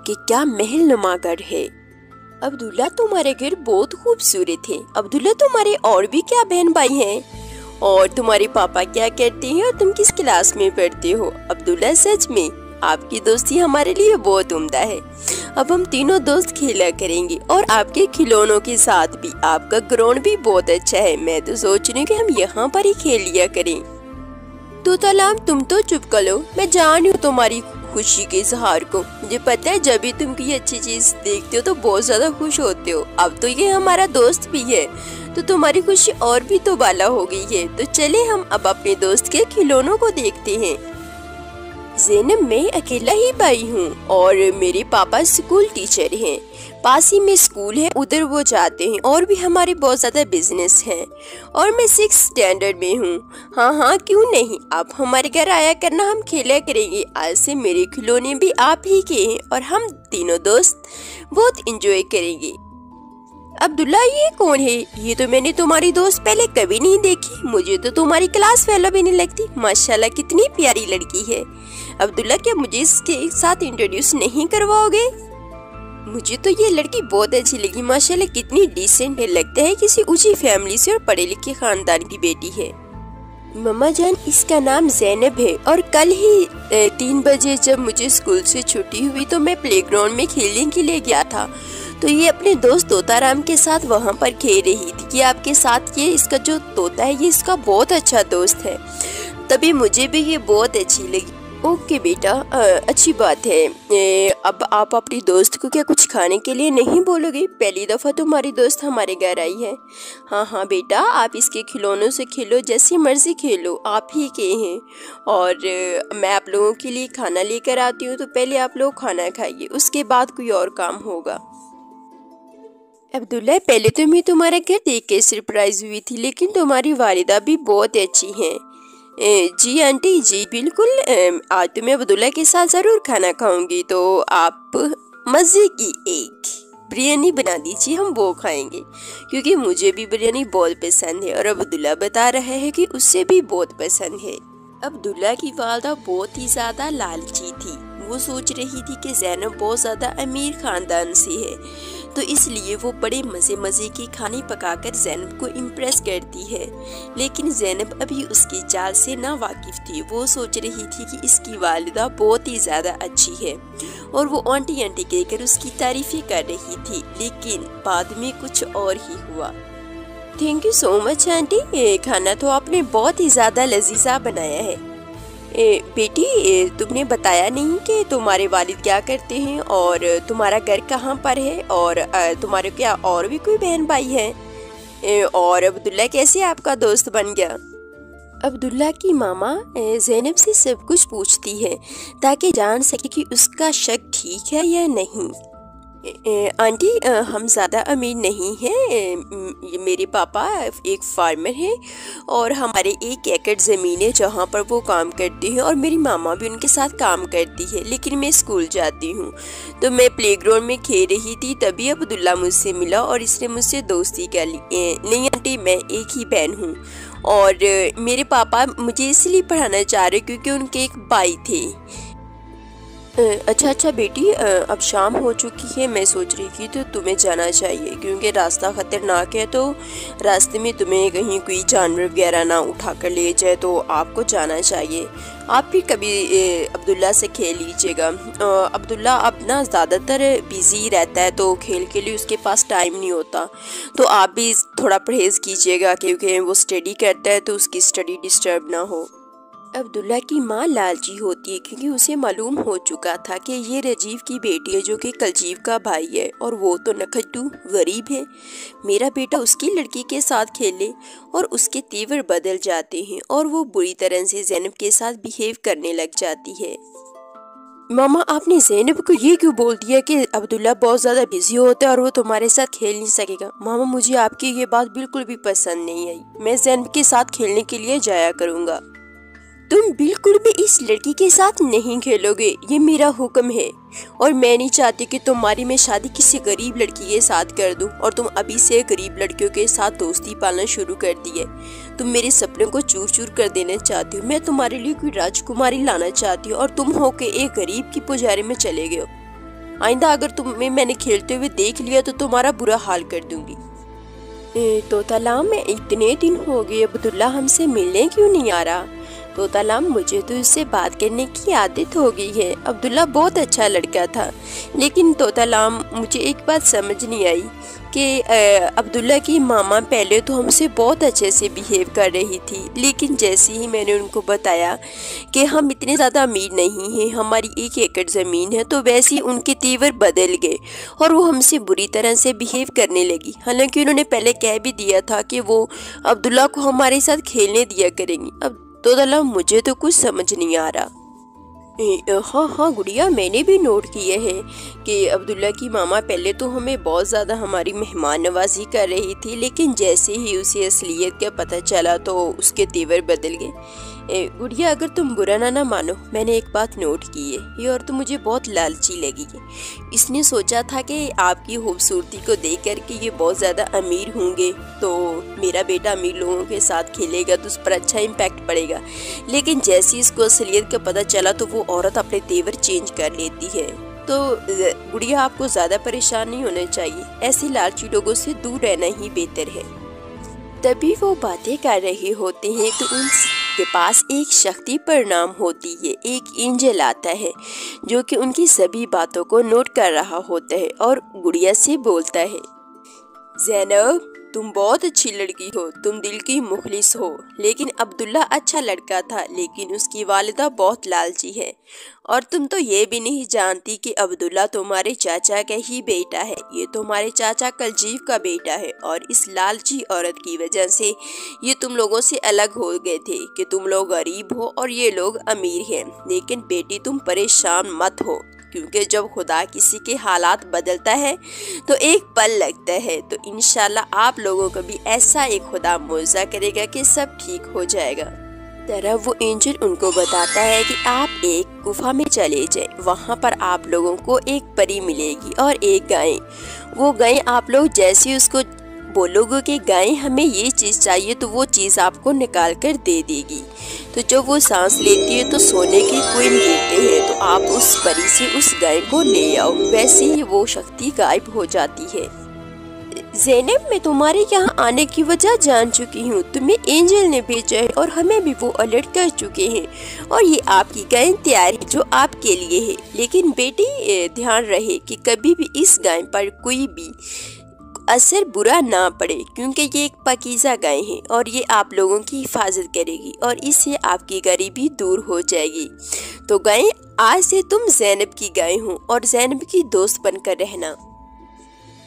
कि क्या महल नुमा घर है। अब्दुल्ला तुम्हारे घर बहुत खूबसूरत है। अब्दुल्ला तुम्हारे और भी क्या बहन भाई हैं? और तुम्हारे पापा क्या करते हैं और तुम किस क्लास में पढ़ते हो? अब्दुल्ला सच में आपकी दोस्ती हमारे लिए बहुत उम्दा है। अब हम तीनों दोस्त खेला करेंगे और आपके खिलौनों के साथ भी। आपका ग्राउंड भी बहुत अच्छा है। मैं तो सोच रही हूँ कि हम यहाँ पर ही खेल लिया करें। तो तलाम तुम तो चुप करो, मैं जान हूँ तुम्हारी खुशी के इजहार को। मुझे पता है जब भी तुम कोई अच्छी चीज देखते हो तो बहुत ज्यादा खुश होते हो। अब तो ये हमारा दोस्त भी है तो तुम्हारी खुशी और भी तो बाला हो गई है। तो चले हम अब अपने दोस्त के खिलौनों को देखते हैं। ज़ैनब मैं अकेला ही भाई हूँ और मेरे पापा स्कूल टीचर हैं। पास ही में स्कूल है, उधर वो जाते हैं। और भी हमारे बहुत ज़्यादा बिजनेस हैं और मैं 6th स्टैंडर्ड में हूँ। हाँ क्यों नहीं, आप हमारे घर आया करना, हम खेला करेंगे। आज से मेरे खिलौने भी आप ही के हैं और हम तीनों दोस्त बहुत इंजॉय करेंगे। अब्दुल्ला ये कौन है? ये तो मैंने तुम्हारी दोस्त पहले कभी नहीं देखी। मुझे तो तुम्हारी क्लास फेलो भी नहीं लगती। माशाल्लाह कितनी प्यारी लड़की है। अब्दुल्ला क्या मुझे इसके साथ इंट्रोड्यूस नहीं करवाओगे? मुझे तो ये लड़की बहुत अच्छी लगी। माशाल्लाह कितनी डिसेंट है, लगता है किसी ऊंची फैमिली से और पढ़े लिखे खानदान की बेटी है। मम्मा जान इसका नाम ज़ैनब है और कल ही 3 बजे जब मुझे स्कूल से छुट्टी हुई तो मैं प्लेग्राउंड में खेलने के लिए गया था। तो ये अपने दोस्त तोताराम के साथ वहाँ पर खेल रही थी कि आपके साथ ये इसका जो तोता है ये इसका बहुत अच्छा दोस्त है। तभी मुझे भी ये बहुत अच्छी लगी। ओके बेटा, अच्छी बात है। अब आप अपनी दोस्त को क्या कुछ खाने के लिए नहीं बोलोगे? पहली दफ़ा तुम्हारी दोस्त हमारे घर आई है। हाँ बेटा, आप इसके खिलौनों से खेलो, जैसी मर्जी खेलो, आप ही के हैं। और मैं आप लोगों के लिए खाना लेकर आती हूँ, तो पहले आप लोग खाना खाइए, उसके बाद कोई और काम होगा। अब्दुल्ला पहले तो मैं तुम्हारा घर देख के सरप्राइज हुई थी, लेकिन तुम्हारी वालिदा भी बहुत अच्छी हैं। जी आंटी जी बिल्कुल। आज तो मैं अब्दुल्ला के साथ ज़रूर खाना खाऊंगी, तो आप मज़े की एक बिरयानी बना दीजिए, हम वो खाएंगे क्योंकि मुझे भी बिरयानी बहुत पसंद है और अब्दुल्ला बता रहा है कि उससे भी बहुत पसंद है। अब्दुल्ला की वालिदा बहुत ही ज़्यादा लालची थी। वो सोच रही थी कि ज़ैनब बहुत ज़्यादा अमीर ख़ानदान से है, तो इसलिए वो बड़े मज़े की खाने पकाकर ज़ैनब को इम्प्रेस करती है। लेकिन ज़ैनब अभी उसकी चाल से ना वाकिफ़ थी। वो सोच रही थी कि इसकी वालिदा बहुत ही ज़्यादा अच्छी है और वो आंटी आंटी कहकर उसकी तारीफ़ें कर रही थी, लेकिन बाद में कुछ और ही हुआ। Thank you so much aunty, ये खाना तो आपने बहुत ही ज़्यादा लजीजा बनाया है। बेटी तुमने बताया नहीं कि तुम्हारे वालिद क्या करते हैं और तुम्हारा घर कहाँ पर है और तुम्हारे क्या और भी कोई बहन भाई हैं? और अब्दुल्ला कैसे आपका दोस्त बन गया? अब्दुल्ला की मामा ज़ैनब से सब कुछ पूछती है ताकि जान सके कि उसका शक ठीक है या नहीं। आंटी हम ज़्यादा अमीर नहीं हैं। मेरे पापा एक फार्मर हैं और हमारे 1 एकड़ ज़मीन है जहाँ पर वो काम करते हैं और मेरी मामा भी उनके साथ काम करती है। लेकिन मैं स्कूल जाती हूँ, तो मैं प्लेग्राउंड में खेल रही थी, तभी अब्दुल्ला मुझसे मिला और इसने मुझसे दोस्ती कर ली। नहीं आंटी, मैं एक ही बहन हूँ और मेरे पापा मुझे इसलिए पढ़ाना चाह रहे क्योंकि उनके एक भाई थे। अच्छा बेटी, अब शाम हो चुकी है। मैं सोच रही थी तो तुम्हें जाना चाहिए क्योंकि रास्ता खतरनाक है, तो रास्ते में तुम्हें कहीं कोई जानवर वगैरह ना उठा कर ले जाए, तो आपको जाना चाहिए। आप भी कभी अब्दुल्ला से खेल लीजिएगा। अब्दुल्ला अब ना ज़्यादातर बिज़ी रहता है तो खेल के लिए उसके पास टाइम नहीं होता, तो आप भी थोड़ा परहेज़ कीजिएगा क्योंकि वो स्टडी करता है तो उसकी स्टडी डिस्टर्ब ना हो। अब्दुल्ला की माँ लालची होती है क्योंकि उसे मालूम हो चुका था कि ये रजीव की बेटी है जो कि कलजीव का भाई है और वो तो नखट्टू गरीब है। मेरा बेटा उसकी लड़की के साथ खेले और उसके तेवर बदल जाते हैं और वो बुरी तरह से ज़ैनब के साथ बिहेव करने लग जाती है। मामा आपने ज़ैनब को ये क्यों बोल दिया कि अब्दुल्ला बहुत ज़्यादा बिजी होता है और वो तुम्हारे साथ खेल नहीं सकेगा? मामा मुझे आपकी ये बात बिल्कुल भी पसंद नहीं आई। मैं ज़ैनब के साथ खेलने के लिए जाया करूँगा। तुम बिल्कुल भी इस लड़की के साथ नहीं खेलोगे, ये मेरा हुक्म है और मैं नहीं चाहती कि तुम्हारी मैं शादी किसी गरीब लड़की के साथ कर दूं और तुम अभी से गरीब लड़कियों के साथ दोस्ती पालना शुरू कर दी है। तुम मेरे सपने को चूर चूर कर देना चाहती हो। मैं तुम्हारे लिए कोई राजकुमारी लाना चाहती हूँ और तुम हो के एक गरीब की पुजारी में चले गए हो। आइंदा अगर तुम्हें मैंने खेलते हुए देख लिया तो तुम्हारा बुरा हाल कर दूंगी। तोतालाम, में इतने दिन हो गए, अब्दुल्ला हमसे मिलने क्यों नहीं आ रहा? तोतालाम, मुझे तो इससे बात करने की आदत हो गई है। अब्दुल्ला बहुत अच्छा लड़का था, लेकिन तोतालाम मुझे एक बात समझ नहीं आई कि अब्दुल्ला की मामा पहले तो हमसे बहुत अच्छे से बिहेव कर रही थी, लेकिन जैसे ही मैंने उनको बताया कि हम इतने ज़्यादा अमीर नहीं हैं, हमारी 1 एकड़ ज़मीन है, तो वैसे ही उनके तेवर बदल गए और वो हमसे बुरी तरह से बिहेव करने लगी। हालांकि उन्होंने पहले कह भी दिया था कि वो अब्दुल्ला को हमारे साथ खेलने दिया करेंगी। अब तो मुझे तो कुछ समझ नहीं आ रहा। हाँ गुड़िया, मैंने भी नोट किया है कि अब्दुल्ला की मामा पहले तो हमें बहुत ज़्यादा हमारी मेहमान नवाजी कर रही थी, लेकिन जैसे ही उसे असलियत का पता चला तो उसके तेवर बदल गए। गुड़िया, अगर तुम बुरा ना मानो, मैंने एक बात नोट की है। ये औरत तो मुझे बहुत लालची लगी है। इसने सोचा था कि आपकी खूबसूरती को देख कर के ये बहुत ज़्यादा अमीर होंगे, तो मेरा बेटा अमीर लोगों के साथ खेलेगा तो उस पर अच्छा इम्पैक्ट पड़ेगा। लेकिन जैसे इसको असलियत का पता चला तो वो औरत अपने तेवर चेंज कर लेती है। तो गुड़िया, आपको ज़्यादा परेशान नहीं होना चाहिए। ऐसे लालची लोगों से दूर रहना ही बेहतर है। तभी वो बातें कर रहे होते हैं तो उनके पास एक शक्ति परिणाम होती है। एक एंजल आता है जो कि उनकी सभी बातों को नोट कर रहा होता है और गुड़िया से बोलता है, ज़ैनब, तुम बहुत अच्छी लड़की हो, तुम दिल की मुखलिस हो। लेकिन अब्दुल्ला अच्छा लड़का था, लेकिन उसकी वालिदा बहुत लालची है। और तुम तो ये भी नहीं जानती कि अब्दुल्ला तुम्हारे चाचा का ही बेटा है। ये तुम्हारे चाचा कलजीव का बेटा है और इस लालची औरत की वजह से ये तुम लोगों से अलग हो गए थे कि तुम लोग गरीब हो और ये लोग अमीर हैं। लेकिन बेटी, तुम परेशान मत हो, क्योंकि जब खुदा किसी के हालात बदलता है तो एक पल लगता है। तो इंशाल्लाह आप लोगों को भी ऐसा एक खुदा मौजा करेगा कि सब ठीक हो जाएगा। तरह वो एंजल उनको बताता है कि आप एक गुफा में चले जाएं, वहाँ पर आप लोगों को एक परी मिलेगी और एक गाय। वो गाय आप लोग जैसे उसको बोलोगे कि गाय हमें ये चीज़ चाहिए, तो वो चीज़ आपको निकाल कर दे देगी। तो जब वो सांस लेती है तो सोने की कोइन गिरते हैं, तो आप उस परी से उस गाय को ले आओ। वैसे ही वो शक्ति गायब हो जाती है। ज़ैनब, मैं तुम्हारे यहाँ आने की वजह जान चुकी हूँ। तुम्हें एंजल ने भेजा है और हमें भी वो अलर्ट कर चुके हैं, और ये आपकी गाय तैयार है जो आपके लिए है। लेकिन बेटी, ध्यान रहे कि कभी भी इस गाय पर कोई भी असर बुरा ना पड़े, क्योंकि ये एक पाकीज़ा गाय है और ये आप लोगों की हिफाजत करेगी और इससे आपकी गरीबी दूर हो जाएगी। तो गाय, आज से तुम ज़ैनब की गाय हो और ज़ैनब की दोस्त बनकर रहना।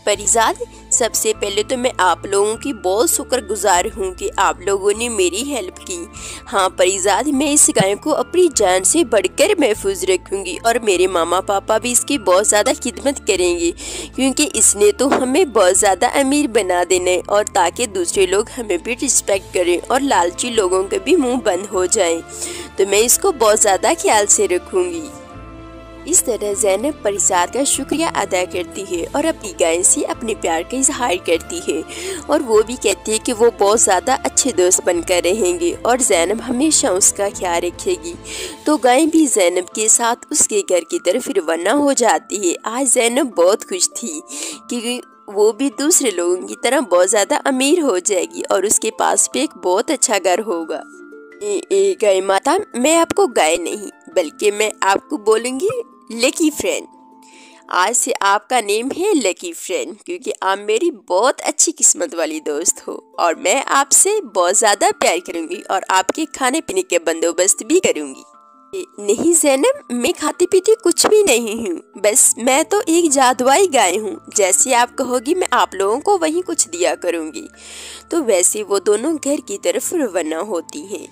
परिजाद, सबसे पहले तो मैं आप लोगों की बहुत शुक्रगुजार हूँ कि आप लोगों ने मेरी हेल्प की। हाँ परिजाद, मैं इस गाय को अपनी जान से बढ़कर महफूज रखूँगी और मेरे मामा पापा भी इसकी बहुत ज़्यादा खिदमत करेंगे, क्योंकि इसने तो हमें बहुत ज़्यादा अमीर बना देना है, और ताकि दूसरे लोग हमें भी रिस्पेक्ट करें और लालची लोगों के भी मुँह बंद हो जाए। तो मैं इसको बहुत ज़्यादा ख्याल से रखूँगी। इस तरह ज़ैनब परिसार का शुक्रिया अदा करती है और अपनी गाय से अपने प्यार का इजहार करती है, और वो भी कहती है कि वो बहुत ज़्यादा अच्छे दोस्त बनकर रहेंगे और ज़ैनब हमेशा उसका ख्याल रखेगी। तो गाय भी ज़ैनब के साथ उसके घर की तरफ रवाना हो जाती है। आज ज़ैनब बहुत खुश थी कि वो भी दूसरे लोगों की तरह बहुत ज़्यादा अमीर हो जाएगी और उसके पास भी एक बहुत अच्छा घर होगा। गाय माता, मैं आपको गाय नहीं बल्कि मैं आपको बोलूँगी लकी फ्रेंड। आज से आपका नेम है लकी फ्रेंड, क्योंकि आप मेरी बहुत अच्छी किस्मत वाली दोस्त हो और मैं आपसे बहुत ज़्यादा प्यार करूँगी और आपके खाने पीने के बंदोबस्त भी करूँगी। नहीं ज़ैनब, मैं खाती पीती कुछ भी नहीं हूँ, बस मैं तो एक जादुई गाय हूँ। जैसे आप कहोगी मैं आप लोगों को वही कुछ दिया करूँगी। तो वैसे वो दोनों घर की तरफ रवाना होती हैं।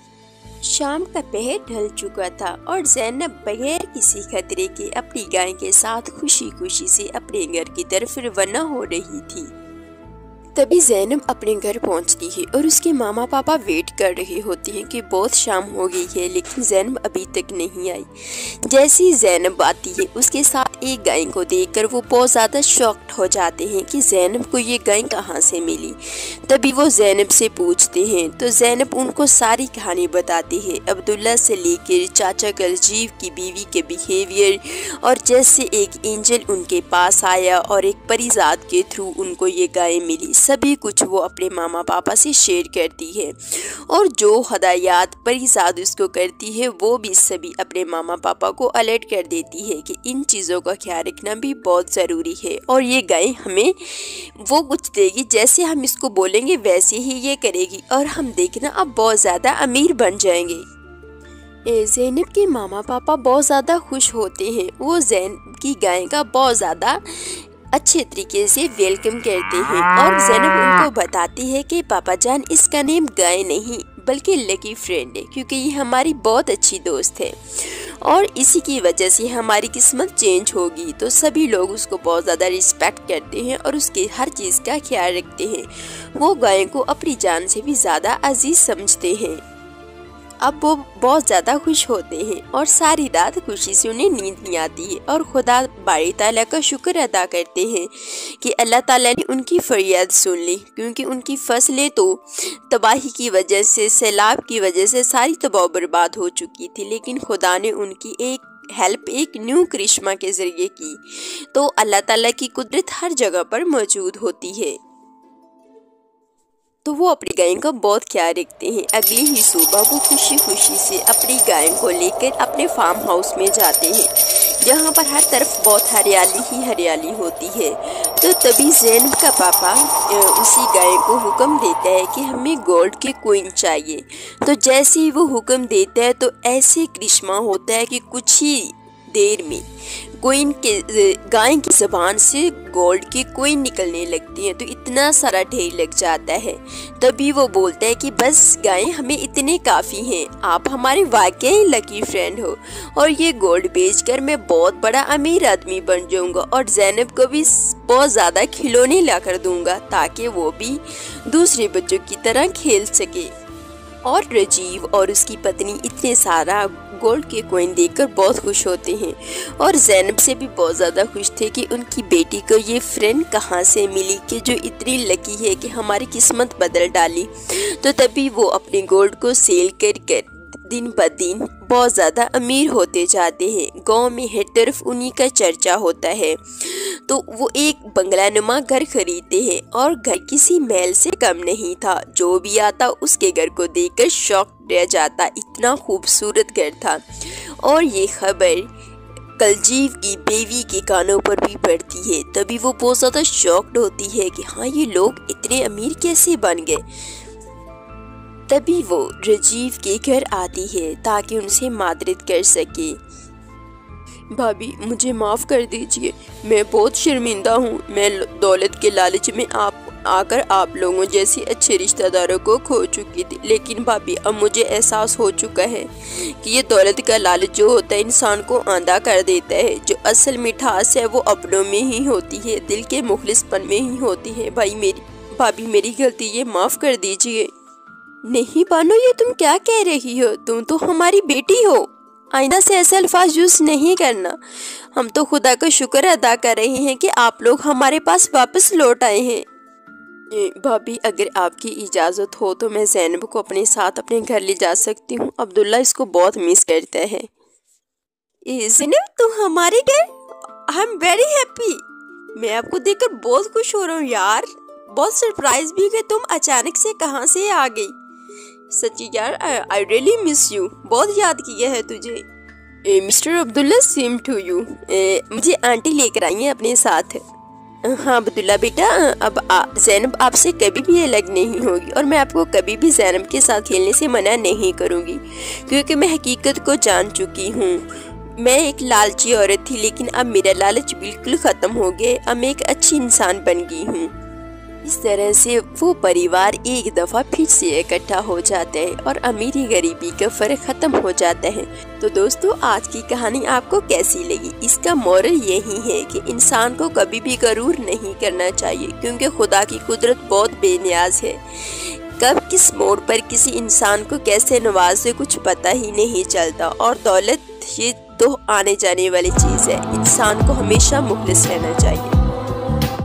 शाम का पहर ढल चुका था और ज़ैनब बगैर किसी खतरे के अपनी गाय के साथ खुशी खुशी से अपने घर की तरफ रवाना हो रही थी। तभी ज़ैनब अपने घर पहुंचती है और उसके मामा पापा वेट कर रहे होते हैं कि बहुत शाम हो गई है, लेकिन ज़ैनब अभी तक नहीं आई। जैसे ही ज़ैनब आती है उसके साथ एक गाय को देखकर वो बहुत ज़्यादा शॉक्ड हो जाते हैं कि ज़ैनब को ये गाय कहाँ से मिली। तभी वो ज़ैनब से पूछते हैं तो ज़ैनब उनको सारी कहानी बताती है, अब्दुल्ला से लेकर चाचा गलजीव की बीवी के बिहेवियर, और जैसे एक एंजल उनके पास आया और एक परिजात के थ्रू उनको ये गाय मिली, सभी कुछ वो अपने मामा पापा से शेयर करती है। और जो हदायत परिजाद उसको करती है वो भी सभी अपने मामा पापा को अलर्ट कर देती है कि इन चीज़ों का ख्याल रखना भी बहुत ज़रूरी है, और ये गाय हमें वो कुछ देगी, जैसे हम इसको बोलेंगे वैसे ही ये करेगी, और हम देखना अब बहुत ज़्यादा अमीर बन जाएंगे। ज़ैनब के मामा पापा बहुत ज़्यादा खुश होते हैं। वो ज़ैनब की गाय का बहुत ज़्यादा अच्छे तरीके से वेलकम करते हैं, और ज़ैनब उनको बताती है कि पापा जान, इसका नेम गाय नहीं बल्कि लकी फ्रेंड है, क्योंकि ये हमारी बहुत अच्छी दोस्त है और इसी की वजह से हमारी किस्मत चेंज होगी। तो सभी लोग उसको बहुत ज़्यादा रिस्पेक्ट करते हैं और उसके हर चीज़ का ख्याल रखते हैं। वो गाय को अपनी जान से भी ज़्यादा अजीज समझते हैं। अब वो बहुत ज़्यादा खुश होते हैं और सारी रात खुशी से उन्हें नींद नहीं आती है, और खुदा बारी ताला का शुक्र अदा करते हैं कि अल्लाह ताला ने उनकी फरियाद सुन ली, क्योंकि उनकी फसलें तो तबाही की वजह से, सैलाब की वजह से सारी तबाह बर्बाद हो चुकी थी, लेकिन खुदा ने उनकी एक हेल्प एक न्यू करिश्मा के ज़रिए की। तो अल्लाह ताला की कुदरत हर जगह पर मौजूद होती है। तो वो अपनी गाय का बहुत ख्याल रखते हैं। अगली ही सुबह वो खुशी खुशी से अपनी गाय को लेकर अपने फार्म हाउस में जाते हैं, जहाँ पर हर तरफ बहुत हरियाली ही हरियाली होती है। तो तभी ज़ैनब का पापा उसी गाय को हुक्म देता है कि हमें गोल्ड के कॉइन चाहिए। तो जैसे ही वो हुक्म देता है तो ऐसे करिश्मा होता है कि कुछ ही देर में कोइन के गाय की ज़बान से गोल्ड की कोइन निकलने लगती है। तो इतना सारा ढेर लग जाता है। तभी वो बोलता है कि बस गाय, हमें इतने काफ़ी हैं, आप हमारे वाकई लकी फ्रेंड हो, और ये गोल्ड बेचकर मैं बहुत बड़ा अमीर आदमी बन जाऊंगा, और ज़ैनब को भी बहुत ज़्यादा खिलौने ला कर दूंगा ताकि वो भी दूसरे बच्चों की तरह खेल सके। और रजीव और उसकी पत्नी इतने सारा गोल्ड के कॉइन देखकर बहुत खुश होते हैं, और ज़ैनब से भी बहुत ज़्यादा खुश थे कि उनकी बेटी को ये फ्रेंड कहाँ से मिली कि जो इतनी लकी है कि हमारी किस्मत बदल डाली। तो तभी वो अपने गोल्ड को सेल कर दिन ब दिन बहुत ज़्यादा अमीर होते जाते हैं। गांव में हर तरफ उन्हीं का चर्चा होता है। तो वो एक बंगलानुमा घर खरीदते हैं, और घर किसी महल से कम नहीं था। जो भी आता उसके घर को देखकर शॉक रह जाता, इतना खूबसूरत घर था। और ये खबर गलजीव की बीवी के कानों पर भी पड़ती है। तभी वो बहुत ज़्यादा शॉक्ड होती है कि हाँ, ये लोग इतने अमीर कैसे बन गए। तभी वो रजीव के घर आती है ताकि उनसे मादरत कर सके। भाभी, मुझे माफ़ कर दीजिए, मैं बहुत शर्मिंदा हूँ। मैं दौलत के लालच में आप लोगों जैसे अच्छे रिश्तेदारों को खो चुकी थी, लेकिन भाभी अब मुझे एहसास हो चुका है कि ये दौलत का लालच जो होता है इंसान को आंधा कर देता है। जो असल मिठास है वो अपनों में ही होती है, दिल के मुखलिसपन में ही होती है। भाभी मेरी गलती, ये माफ़ कर दीजिए। नहीं बानो, ये तुम क्या कह रही हो? तुम तो हमारी बेटी हो। आइंदा से ऐसे अल्फाज यूज़ नहीं करना। हम तो खुदा का शुक्र अदा कर रहे हैं कि आप लोग हमारे पास वापस लौट आए हैं। भाभी, अगर आपकी इजाज़त हो तो मैं ज़ैनब को अपने साथ अपने घर ले जा सकती हूँ। अब्दुल्ला इसको बहुत मिस करता है। ज़ैनब, तुम हमारे घर? I am very happy. मैं आपको देखकर बहुत खुश हो रहा हूँ यार। बहुत सरप्राइज भी कि तुम अचानक से कहाँ से आ गई। सच्ची यार, आई रियली मिस यू। बहुत याद किया है तुझे। Mr Abdullah, same to you. मुझे आंटी लेकर आई हैं अपने साथ। हाँ अब्दुल्ला बेटा, अब ज़ैनब आपसे कभी भी अलग नहीं होगी, और मैं आपको कभी भी ज़ैनब के साथ खेलने से मना नहीं करूँगी, क्योंकि मैं हकीकत को जान चुकी हूँ। मैं एक लालची औरत थी, लेकिन अब मेरा लालच बिल्कुल ख़त्म हो गया। अब मैं एक अच्छी इंसान बन गई हूँ। इस तरह से वो परिवार एक दफा फिर से इकट्ठा हो जाते हैं और अमीरी गरीबी का फर्क खत्म हो जाता है। तो दोस्तों, आज की कहानी आपको कैसी लगी? इसका मोरल यही है कि इंसान को कभी भी गरूर नहीं करना चाहिए, क्योंकि खुदा की कुदरत बहुत बेनियाज है। कब किस मोड़ पर किसी इंसान को कैसे नवाजे कुछ पता ही नहीं चलता। और दौलत ये तो आने जाने वाली चीज है। इंसान को हमेशा मुखलिस रहना चाहिए।